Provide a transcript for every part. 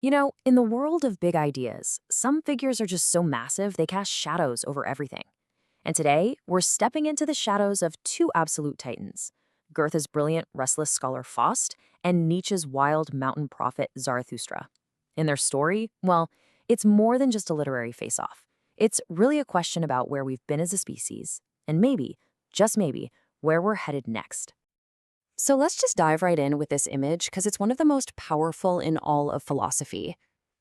You know, in the world of big ideas, some figures are just so massive they cast shadows over everything. And today, we're stepping into the shadows of two absolute titans: Goethe's brilliant, restless scholar Faust and Nietzsche's wild mountain prophet Zarathustra. In their story, well, it's more than just a literary face-off. It's really a question about where we've been as a species, and maybe, just maybe, where we're headed next. So let's just dive right in with this image because it's one of the most powerful in all of philosophy.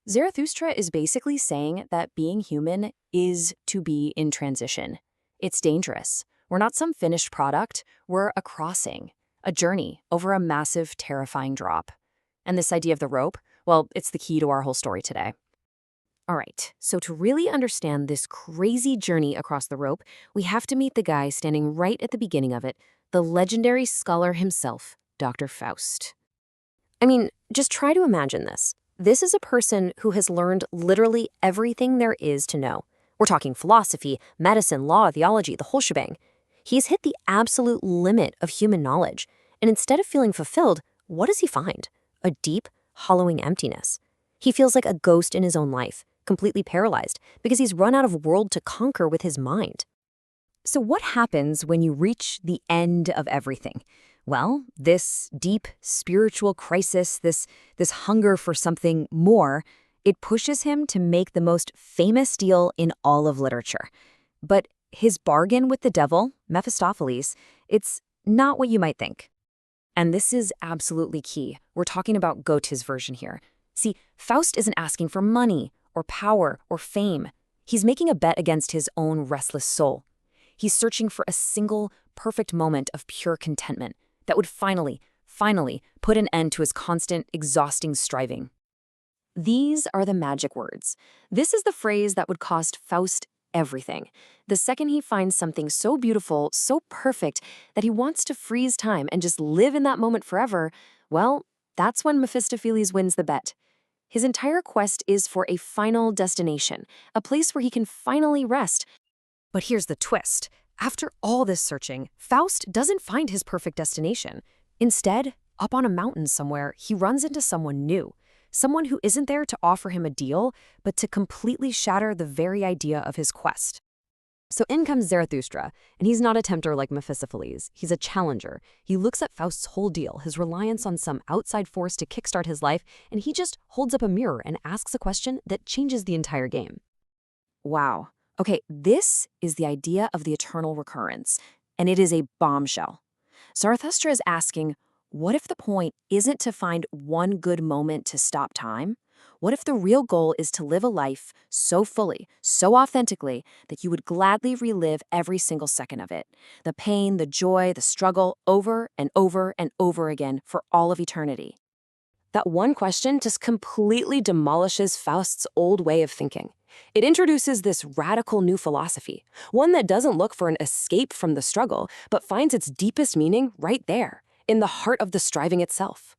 Zarathustra is basically saying that being human is to be in transition. It's dangerous. We're not some finished product, we're a crossing, a journey over a massive, terrifying drop. And this idea of the rope, well, it's the key to our whole story today. All right, so to really understand this crazy journey across the rope, we have to meet the guy standing right at the beginning of it, the legendary scholar himself, Dr. Faust. I mean, just try to imagine this. This is a person who has learned literally everything there is to know. We're talking philosophy, medicine, law, theology, the whole shebang. He's hit the absolute limit of human knowledge, and instead of feeling fulfilled, what does he find? A deep, hollowing emptiness. He feels like a ghost in his own life, completely paralyzed, because he's run out of world to conquer with his mind. So what happens when you reach the end of everything? Well, this deep spiritual crisis, this hunger for something more, it pushes him to make the most famous deal in all of literature. But his bargain with the devil, Mephistopheles, it's not what you might think. And this is absolutely key. We're talking about Goethe's version here. See, Faust isn't asking for money or power or fame. He's making a bet against his own restless soul. He's searching for a single, perfect moment of pure contentment that would finally put an end to his constant, exhausting striving. These are the magic words. This is the phrase that would cost Faust everything. The second he finds something so beautiful, so perfect, that he wants to freeze time and just live in that moment forever, well, that's when Mephistopheles wins the bet. His entire quest is for a final destination, a place where he can finally rest. But here's the twist. After all this searching, Faust doesn't find his perfect destination. Instead, up on a mountain somewhere, he runs into someone new. Someone who isn't there to offer him a deal, but to completely shatter the very idea of his quest. So in comes Zarathustra, and he's not a tempter like Mephistopheles. He's a challenger. He looks at Faust's whole deal, his reliance on some outside force to kickstart his life, and he just holds up a mirror and asks a question that changes the entire game. Wow. Okay, this is the idea of the eternal recurrence, and it is a bombshell. Zarathustra is asking, what if the point isn't to find one good moment to stop time? What if the real goal is to live a life so fully, so authentically, that you would gladly relive every single second of it? The pain, the joy, the struggle, over and over and over again for all of eternity. That one question just completely demolishes Faust's old way of thinking. It introduces this radical new philosophy, one that doesn't look for an escape from the struggle, but finds its deepest meaning right there, in the heart of the striving itself.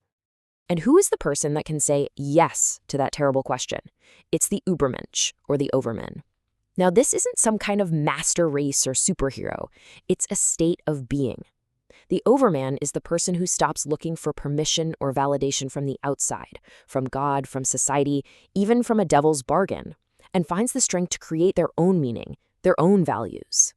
And who is the person that can say yes to that terrible question? It's the Ubermensch, or the Overman. Now, this isn't some kind of master race or superhero. It's a state of being. The Overman is the person who stops looking for permission or validation from the outside, from God, from society, even from a devil's bargain, and finds the strength to create their own meaning, their own values.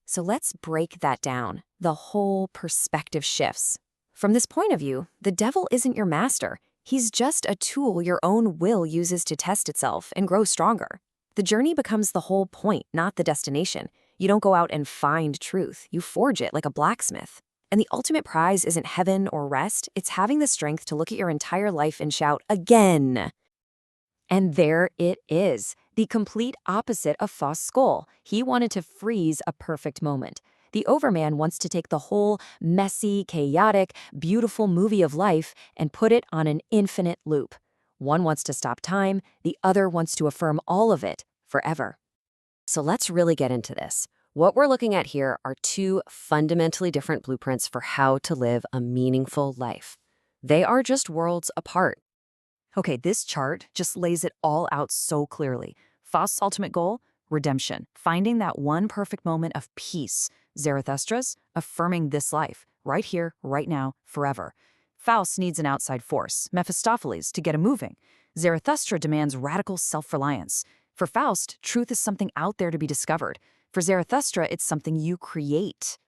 So let's break that down. The whole perspective shifts. From this point of view, the devil isn't your master. He's just a tool your own will uses to test itself and grow stronger. The journey becomes the whole point, not the destination. You don't go out and find truth. You forge it like a blacksmith. And the ultimate prize isn't heaven or rest. It's having the strength to look at your entire life and shout, again. And there it is, the complete opposite of Faust's goal. He wanted to freeze a perfect moment. The Overman wants to take the whole messy, chaotic, beautiful movie of life and put it on an infinite loop. One wants to stop time, the other wants to affirm all of it forever. So let's really get into this. What we're looking at here are two fundamentally different blueprints for how to live a meaningful life. They are just worlds apart. Okay, this chart just lays it all out so clearly. Faust's ultimate goal? Redemption. Finding that one perfect moment of peace. Zarathustra's? Affirming this life. Right here, right now, forever. Faust needs an outside force, Mephistopheles, to get him moving. Zarathustra demands radical self-reliance. For Faust, truth is something out there to be discovered. For Zarathustra, it's something you create.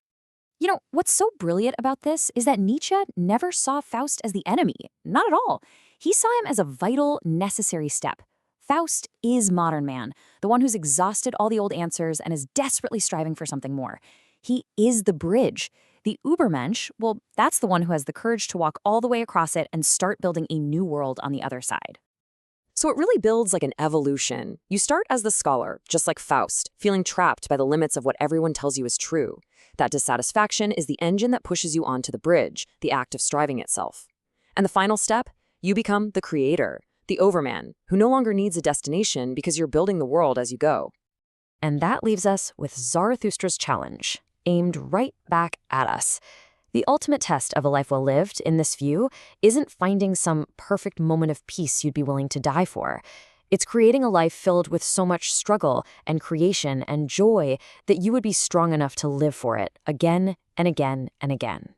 You know, what's so brilliant about this is that Nietzsche never saw Faust as the enemy. Not at all. He saw him as a vital, necessary step. Faust is modern man, the one who's exhausted all the old answers and is desperately striving for something more. He is the bridge. The Übermensch, well, that's the one who has the courage to walk all the way across it and start building a new world on the other side. So it really builds like an evolution. You start as the scholar, just like Faust, feeling trapped by the limits of what everyone tells you is true. That dissatisfaction is the engine that pushes you onto the bridge, the act of striving itself. And the final step? You become the creator, the overman, who no longer needs a destination because you're building the world as you go. And that leaves us with Zarathustra's challenge, aimed right back at us. The ultimate test of a life well lived, in this view, isn't finding some perfect moment of peace you'd be willing to die for. It's creating a life filled with so much struggle and creation and joy that you would be strong enough to live for it again and again and again.